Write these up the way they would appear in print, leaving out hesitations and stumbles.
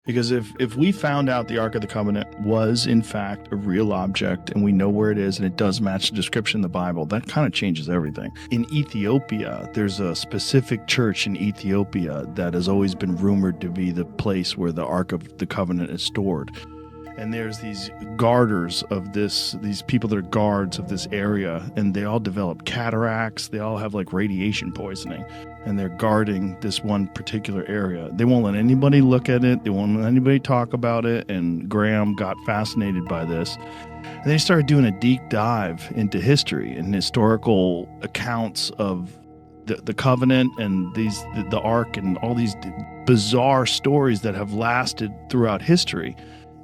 Because if we found out the Ark of the Covenant was, in fact, a real object and we know where it is and it does match the description in the Bible, that kind of changes everything. In Ethiopia, there's a specific church in Ethiopia that has always been rumored to be the place where the Ark of the Covenant is stored. And there's these guarders of these people that are guards of this area, and they all develop cataracts. They all have like radiation poisoning, and they're guarding this one particular area. They won't let anybody look at it. They won't let anybody talk about it. And Graham got fascinated by this. And they started doing a deep dive into history and historical accounts of the covenant and the Ark and all these bizarre stories that have lasted throughout history.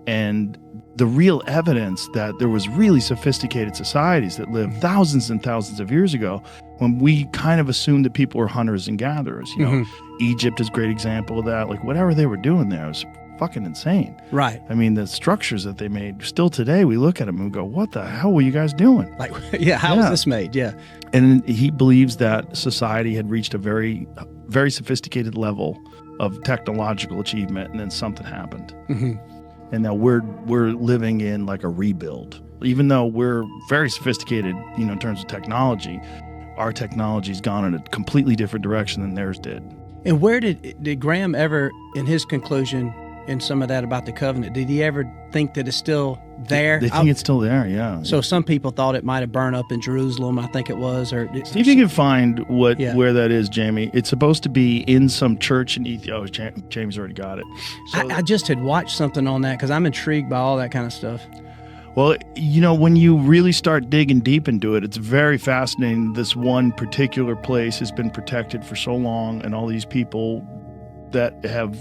And the real evidence that there was really sophisticated societies that lived thousands and thousands of years ago, when we kind of assumed that people were hunters and gatherers. You know, Egypt is a great example of that. Like, whatever they were doing there was fucking insane. Right. I mean, the structures that they made, still today, we look at them and go, what the hell were you guys doing? Like, how was this made? Yeah. And he believes that society had reached a very, very sophisticated level of technological achievement, and then something happened. And now we're living in like a rebuild. Even though we're very sophisticated, you know, in terms of technology, our technology's gone in a completely different direction than theirs did. And where did Graham ever, in his conclusion, in some of that about the covenant, did he ever think that it's still there? They think it's still there, yeah. So some people thought it might have burned up in Jerusalem, I think it was. Or see if you can find where that is, Jamie. It's supposed to be in some church in Ethiopia. Oh, Jamie's already got it. So, I just had watched something on that because I'm intrigued by all that kind of stuff. Well, you know, when you really start digging deep into it, it's very fascinating. This one particular place has been protected for so long, and all these people that have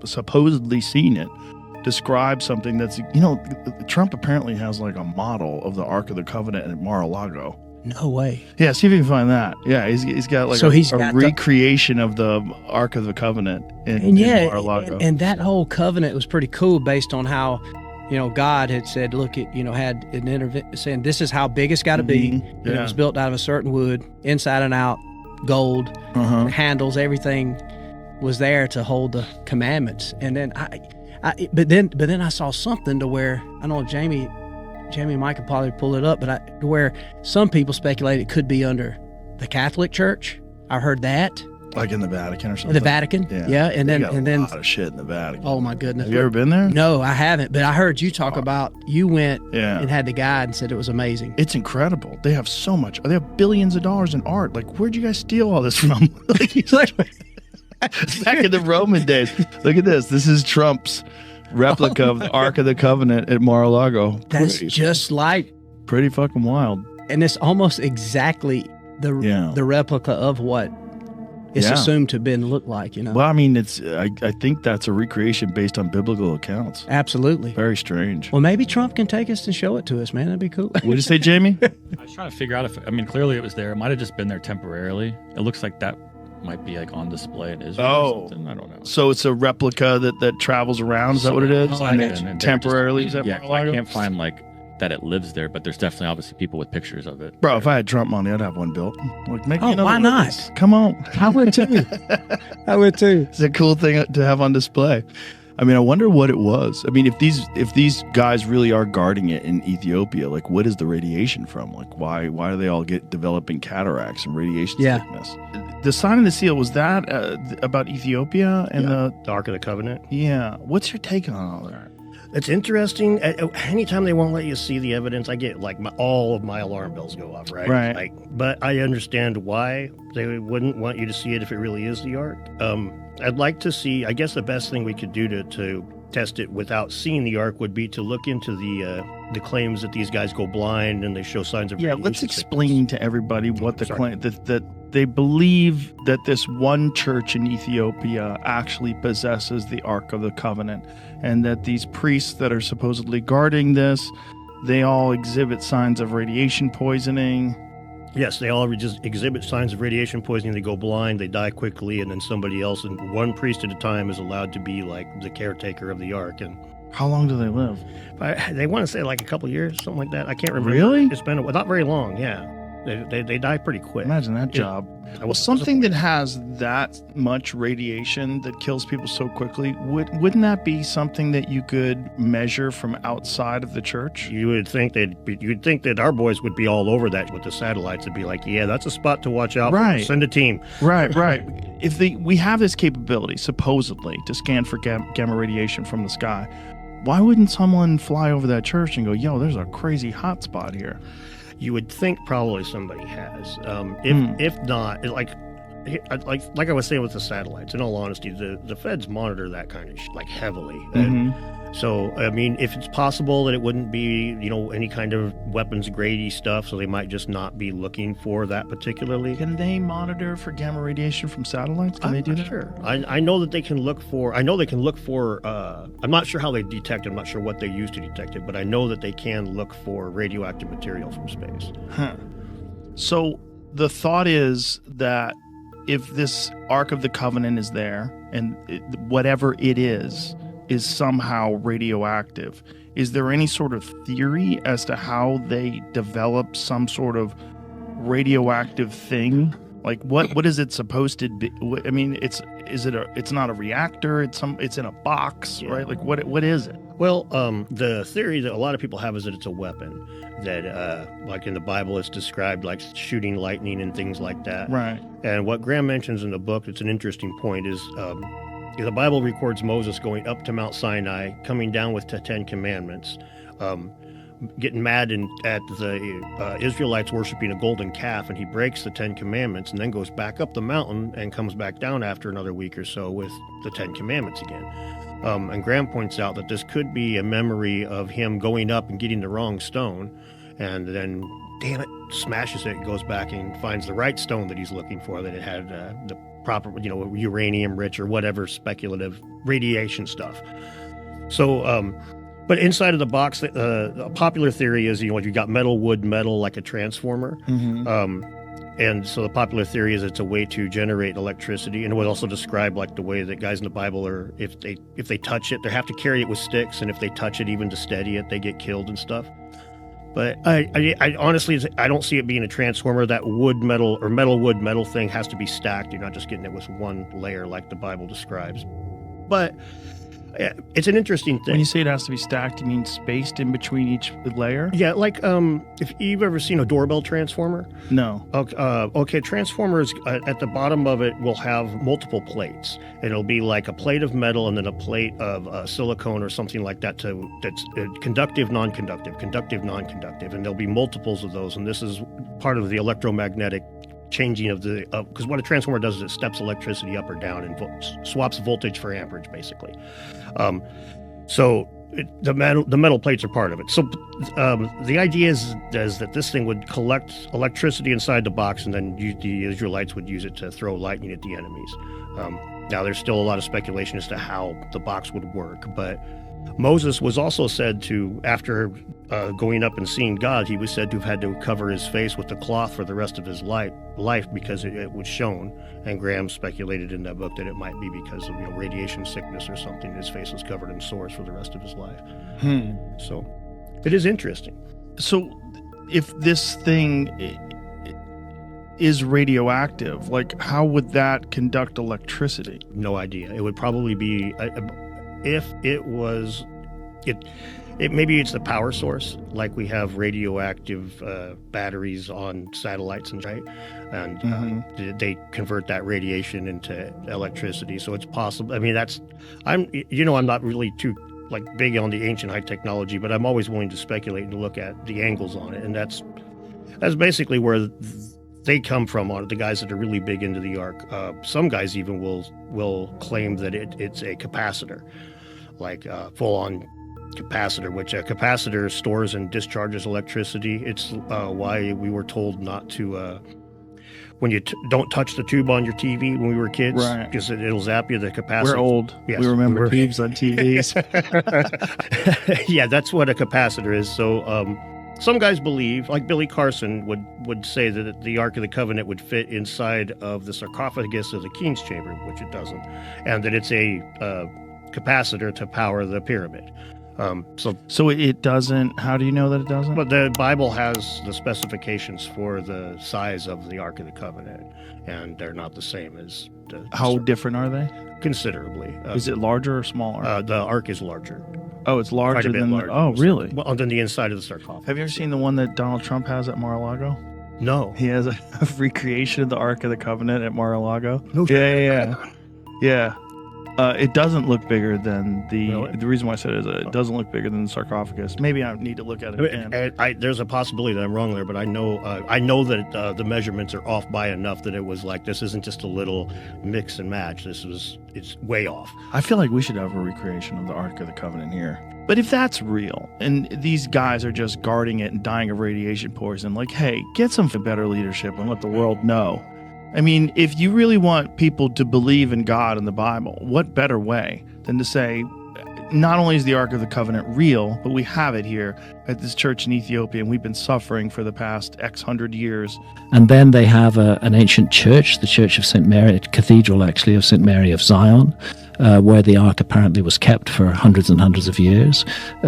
supposedly seen it describe something that's, you know, Trump apparently has like a model of the Ark of the Covenant at Mar-a-Lago. No way. Yeah, see if you can find that. Yeah, he's got like a recreation of the Ark of the Covenant in Mar-a-Lago. And that whole covenant was pretty cool based on how, you know, God had said, look, it, you know, had an intervention saying this is how big it's got to be. And it was built out of a certain wood, inside and out, gold, handles, everything was there to hold the commandments. And then but then I saw something to where, I don't know if Jamie and Mike could probably pull it up, but to where some people speculate it could be under the Catholic Church. I heard that. Like in the Vatican or something? The Vatican, yeah. And then a lot of shit in the Vatican. Oh my goodness! Have you ever been there? No, I haven't. But I heard you talk about you went and had the guide and said it was amazing. It's incredible. They have so much. They have billions of dollars in art. Like, where'd you guys steal all this from? Back in the Roman days. Look at this. This is Trump's replica of the Ark of the Covenant at Mar-a-Lago. That's just like pretty fucking wild. And it's almost exactly the replica of what it's assumed to have been looked like, you know. Well, I mean, I think that's a recreation based on biblical accounts. Absolutely. Very strange. Well, maybe Trump can take us and show it to us, man. That'd be cool. What'd you say, Jamie? I was trying to figure out clearly it was there. It might have just been there temporarily. It looks like that might be like on display in Israel or something. I don't know. So it's a replica that travels around. Is that what it is? And temporarily is that I can't find like that it lives there, but there's definitely obviously people with pictures of it. Bro, if I had Trump money, I'd have one built. Like, make me another why one not? of these. Come on. I would too. I would too. It's a cool thing to have on display. I mean, I wonder what it was. I mean, if these guys really are guarding it in Ethiopia, like, what is the radiation from? Like, why do they all get developing cataracts and radiation sickness? The sign of the seal, was that about Ethiopia and the Ark of the Covenant? Yeah. What's your take on all that? It's interesting. Anytime they won't let you see the evidence, I get like all of my alarm bells go off, right? Right. But I understand why they wouldn't want you to see it if it really is the Ark. I'd like to see, I guess the best thing we could do to test it without seeing the Ark would be to look into the claims that these guys go blind and they show signs of radiation. Let's explain to everybody what the claim that they believe that this one church in Ethiopia actually possesses the Ark of the Covenant, and that these priests that are supposedly guarding this, they all exhibit signs of radiation poisoning. Yes, they all just exhibit signs of radiation poisoning. They go blind, they die quickly, and then somebody else, and one priest at a time, is allowed to be like the caretaker of the Ark. And how long do they live? They want to say like a couple years, something like that. I can't remember. Really? It's been not very long, yeah. They die pretty quick. Imagine that job. Well, something that has that much radiation that kills people so quickly, wouldn't that be something that you could measure from outside of the church? You'd think that our boys would be all over that with the satellites. It'd be like, yeah, that's a spot to watch out Right. for. Send a team. Right. If we have this capability, supposedly, to scan for gamma radiation from the sky, why wouldn't someone fly over that church and go, yo, there's a crazy hot spot here? You would think probably somebody has. If not, like I was saying with the satellites, in all honesty, the feds monitor that kind of like heavily. So, I mean, if it's possible that it wouldn't be, any kind of weapons grady stuff, so they might just not be looking for that particularly. Can they monitor for gamma radiation from satellites? Can they do that? Sure. I know that they can look for, I'm not sure how they detect it. I'm not sure what they use to detect it, but I know that they can look for radioactive material from space. Huh. So the thought is that if this Ark of the Covenant is there, and whatever it is somehow radioactive, is there any sort of theory as to how they develop some sort of radioactive thing? Like what is it supposed to be? I mean, it's not a reactor. It's in a box, Yeah. right? Like what is it? Well, the theory that a lot of people have is that it's a weapon that, like in the Bible, it's described like shooting lightning and things like that. Right. And what Graham mentions in the book, it's an interesting point, is the Bible records Moses going up to Mount Sinai, coming down with the Ten Commandments, getting mad at the Israelites worshiping a golden calf, and he breaks the Ten Commandments and then goes back up the mountain and comes back down after another week or so with the Ten Commandments again. And Graham points out that this could be a memory of him going up and getting the wrong stone, and then, damn it, smashes it and goes back and finds the right stone that he's looking for, that it had the proper, uranium rich or whatever speculative radiation stuff. So, but inside of the box, a popular theory is, you got metal, wood, metal, like a transformer. And so the popular theory is it's a way to generate electricity, and it would also describe like the way that guys in the Bible are, if they touch it, they have to carry it with sticks, and if they touch it even to steady it, they get killed and stuff. But I honestly, I don't see it being a transformer. That wood metal or metal wood metal thing has to be stacked. You're not just getting it with one layer like the Bible describes. But it's an interesting thing. When you say it has to be stacked, you mean spaced in between each layer? Yeah, like if you've ever seen a doorbell transformer. No. Okay, transformers at the bottom of it will have multiple plates. It'll be like a plate of metal and then a plate of silicone or something like that that's conductive, non-conductive, conductive, non-conductive, and there'll be multiples of those. And this is part of the electromagnetic changing of because what a transformer does is it steps electricity up or down and swaps voltage for amperage, basically. So the metal plates are part of it. So the idea is that this thing would collect electricity inside the box, and then the Israelites would use it to throw lightning at the enemies. Now, there's still a lot of speculation as to how the box would work, but Moses was also said to, after going up and seeing God, he was said to have had to cover his face with a cloth for the rest of his life because it was shown. And Graham speculated in that book that it might be because of radiation sickness or something. His face was covered in sores for the rest of his life. So it is interesting. So if this thing is radioactive, like how would that conduct electricity? No idea. It would probably be if it was maybe it's the power source, like we have radioactive batteries on satellites and they convert that radiation into electricity. So it's possible. I mean, I'm not really too big on the ancient high technology, but I'm always willing to speculate and look at the angles on it, and that's basically where they come from, on the guys that are really big into the ark. Some guys even will claim that it's a capacitor, like full-on capacitor, which a capacitor stores and discharges electricity. It's why we were told not to, when you don't touch the tube on your TV when we were kids, right? Because it'll zap you. The capacitor. We're old. Yes. We remember tubes on TVs. Yeah, that's what a capacitor is. So some guys believe, like Billy Carson would say, that the Ark of the Covenant would fit inside of the sarcophagus of the King's Chamber, which it doesn't, and that it's a capacitor to power the pyramid. So it doesn't. How do you know that it doesn't? But the Bible has the specifications for the size of the Ark of the Covenant, and they're not the same as the. How different are they? Considerably. Is it larger or smaller? The Ark is larger. Oh, it's larger Quite a bit than. larger. Oh, really? Well, than the inside of the sarcophagus. Have you ever seen the one that Donald Trump has at Mar-a-Lago? No. He has a recreation of the Ark of the Covenant at Mar-a-Lago. No. Yeah. It doesn't look bigger than the. Really? The reason why I said it is it doesn't look bigger than the sarcophagus. Maybe I need to look at it again. There's a possibility that I'm wrong there, but I know that the measurements are off by enough that it was like, this isn't just a little mix and match. It's way off. I feel like we should have a recreation of the Ark of the Covenant here. But if that's real, and these guys are just guarding it and dying of radiation poison, like, hey, get some better leadership and let the world know. I mean, if you really want people to believe in God and the Bible, what better way than to say, not only is the Ark of the Covenant real, but we have it here at this church in Ethiopia, and we've been suffering for the past X hundred years. And then they have an ancient church, the Church of St. Mary, a cathedral actually of St. Mary of Zion, where the Ark apparently was kept for hundreds and hundreds of years.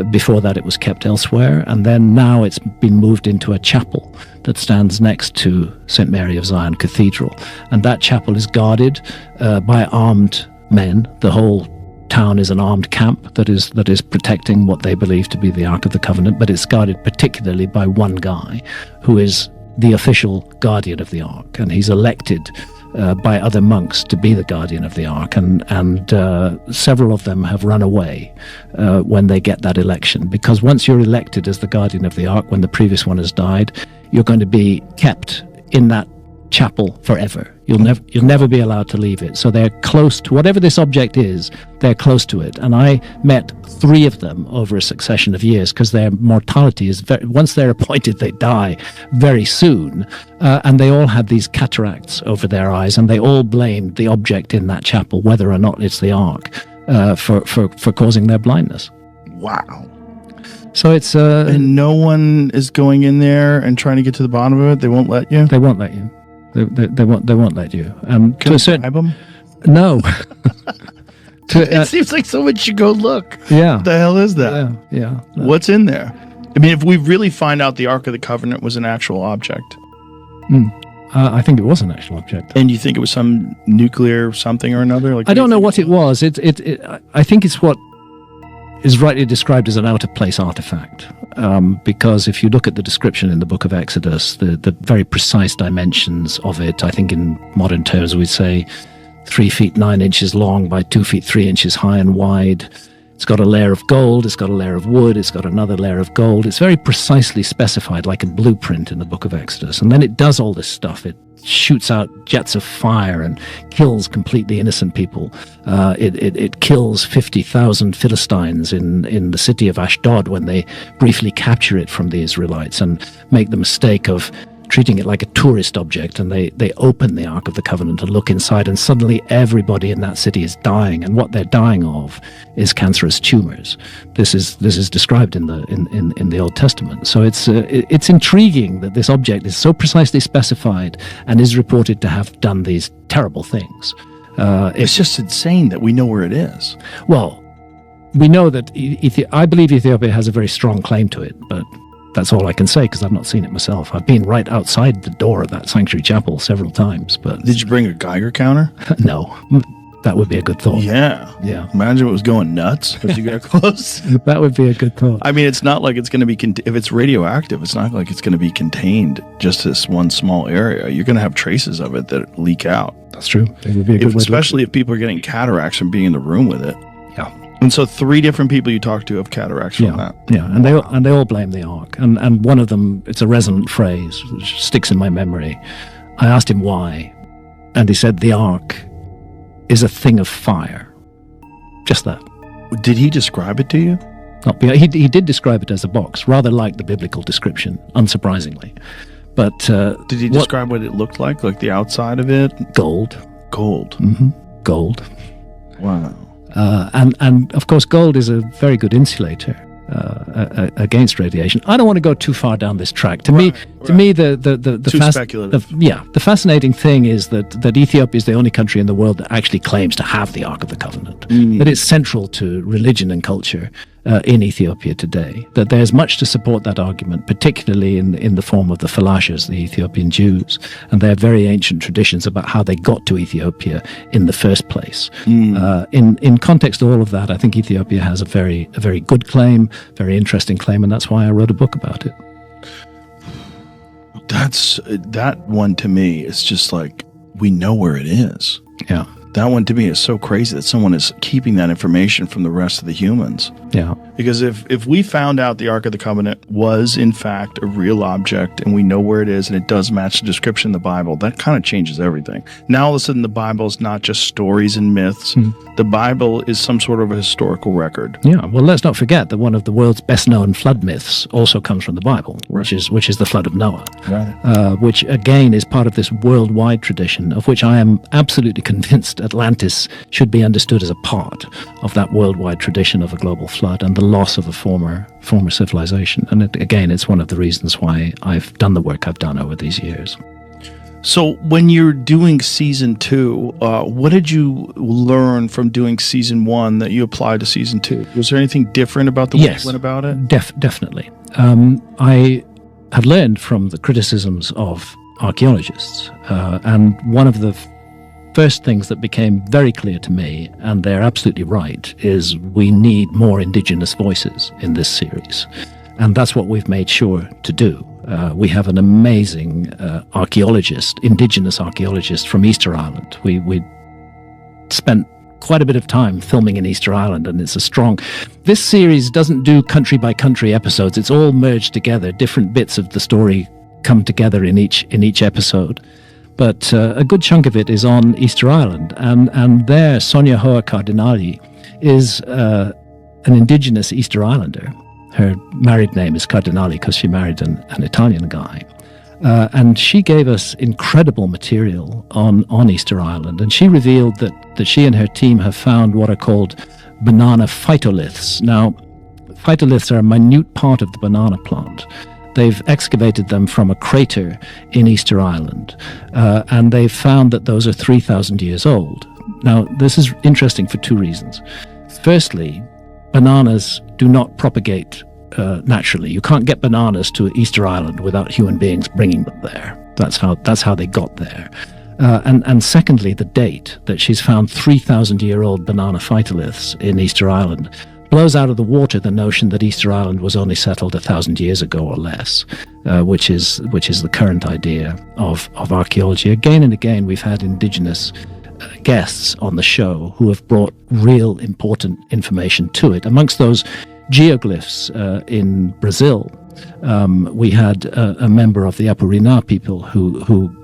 Before that it was kept elsewhere, and then now it's been moved into a chapel that stands next to St. Mary of Zion Cathedral. And that chapel is guarded by armed men. The whole town is an armed camp that is protecting what they believe to be the Ark of the Covenant, but it's guarded particularly by one guy who is the official guardian of the Ark, and he's elected by other monks to be the guardian of the Ark, and several of them have run away when they get that election, because once you're elected as the guardian of the Ark, when the previous one has died, you're going to be kept in that chapel forever. You'll never be allowed to leave it. So they're close to whatever this object is. They're close to it. And I met 3 of them over a succession of years, because their mortality is once they're appointed, they die very soon. And they all had these cataracts over their eyes, and they all blamed the object in that chapel, whether or not it's the Ark, for causing their blindness. Wow. So it's and no one is going in there and trying to get to the bottom of it. They won't let you. They won't let you. They won't let you. Can to you a certain bribe them? no. It seems like someone should go look. Yeah. What the hell is that? Yeah. What's in there? I mean, if we really find out the Ark of the Covenant was an actual object, I think it was an actual object. and you think it was some nuclear something or another, like I don't know what it was. I think it's what is rightly described as an out-of-place artifact, because if you look at the description in the book of Exodus, the very precise dimensions of it, I think in modern terms we'd say 3 feet 9 inches long by 2 feet 3 inches high and wide. It's got a layer of gold, it's got a layer of wood, it's got another layer of gold. It's very precisely specified, like a blueprint in the book of Exodus. And then it does all this stuff. It shoots out jets of fire and kills completely innocent people. It kills 50,000 Philistines in the city of Ashdod when they briefly capture it from the Israelites and make the mistake of treating it like a tourist object, and they open the Ark of the Covenant and look inside, and suddenly everybody in that city is dying, and what they're dying of is cancerous tumors. This is described in the Old Testament. So it's intriguing that this object is so precisely specified and is reported to have done these terrible things. It's just insane that we know where it is. Well, we know that I believe Ethiopia has a very strong claim to it, but that's all I can say, because I've not seen it myself. I've been right outside the door of that sanctuary chapel several times. But Did you bring a Geiger counter? No, that would be a good thought. Yeah. Imagine it was going nuts as you got close. That would be a good thought. I mean, it's not like it's going to be, if it's radioactive, it's not like it's going to be contained just this one small area. You're going to have traces of it that leak out. That's true. It would be a good way especially if people are getting cataracts from being in the room with it. Yeah. And so 3 different people you talk to have cataracts from that. Yeah, and they all blame the Ark. And one of them, it's a resonant phrase which sticks in my memory. I asked him why, and he said the Ark is a thing of fire. Just that. Did he describe it to you? He did describe it as a box, rather like the biblical description, unsurprisingly. But did he describe what it looked like the outside of it? Gold. Gold. Mm-hmm. Gold. Wow. And of course, gold is a very good insulator against radiation. I don't want to go too far down this track. To me, the speculative. The fascinating thing is that Ethiopia is the only country in the world that actually claims to have the Ark of the Covenant. That it's central to religion and culture. in Ethiopia today. That there's much to support that argument, particularly in the form of the Falashas, the Ethiopian Jews, and their very ancient traditions about how they got to Ethiopia in the first place. In context of all of that, I think Ethiopia has a very good claim, very interesting claim, and that's why I wrote a book about it. That one to me is just like, we know where it is. Yeah. That one to me is so crazy that someone is keeping that information from the rest of the humans. Yeah. Because if we found out the Ark of the Covenant was in fact a real object and we know where it is and it does match the description in the Bible, that kind of changes everything. Now all of a sudden the Bible is not just stories and myths. The Bible is some sort of a historical record. Yeah. Well, let's not forget that one of the world's best known flood myths also comes from the Bible, which is the flood of Noah. Right. Which again is part of this worldwide tradition of which I am absolutely convinced Atlantis should be understood as a part of that worldwide tradition of a global flood and the loss of a former civilization. And again, it's one of the reasons why I've done the work I've done over these years. So when you're doing season 2, what did you learn from doing season 1 that you applied to season 2? Was there anything different about the way you went about it? Definitely. I have learned from the criticisms of archaeologists, and one of the first things that became very clear to me, and they're absolutely right, is we need more indigenous voices in this series. And that's what we've made sure to do. We have an amazing indigenous archaeologist from Easter Island. We spent quite a bit of time filming in Easter Island, and it's a strong... This series doesn't do country-by-country episodes. It's all merged together. Different bits of the story come together in each episode. But a good chunk of it is on Easter Island, and there Sonia Hoa Cardinali is an indigenous Easter Islander. Her married name is Cardinali because she married an Italian guy. And she gave us incredible material on Easter Island, and she revealed that she and her team have found what are called banana phytoliths. Now, phytoliths are a minute part of the banana plant. They've excavated them from a crater in Easter Island, and they've found that those are 3,000 years old. Now, this is interesting for two reasons. Firstly, bananas do not propagate naturally. You can't get bananas to Easter Island without human beings bringing them there. That's how they got there. And secondly, the date that she's found 3,000-year-old banana phytoliths in Easter Island blows out of the water the notion that Easter Island was only settled 1,000 years ago or less, which is the current idea of archaeology. Again and again, we've had indigenous guests on the show who have brought real important information to it. Amongst those geoglyphs in Brazil, we had a member of the Apurina people who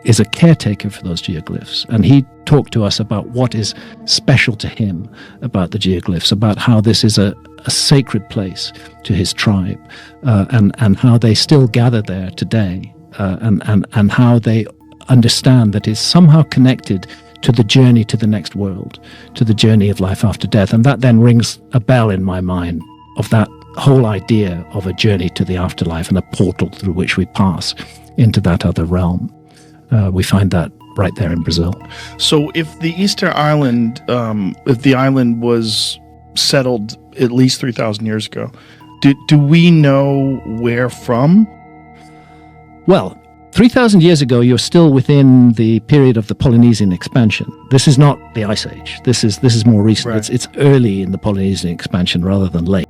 is a caretaker for those geoglyphs, and he talked to us about what is special to him about the geoglyphs, about how this is a sacred place to his tribe, and how they still gather there today, and how they understand that it's somehow connected to the journey to the next world, to the journey of life after death. And that then rings a bell in my mind of that whole idea of a journey to the afterlife and a portal through which we pass into that other realm. We find that right there in Brazil. So if the Easter Island, if the island was settled at least 3,000 years ago, do we know where from? Well, 3,000 years ago, you're still within the period of the Polynesian expansion. This is not the Ice Age. This is more recent. Right. It's early in the Polynesian expansion rather than late.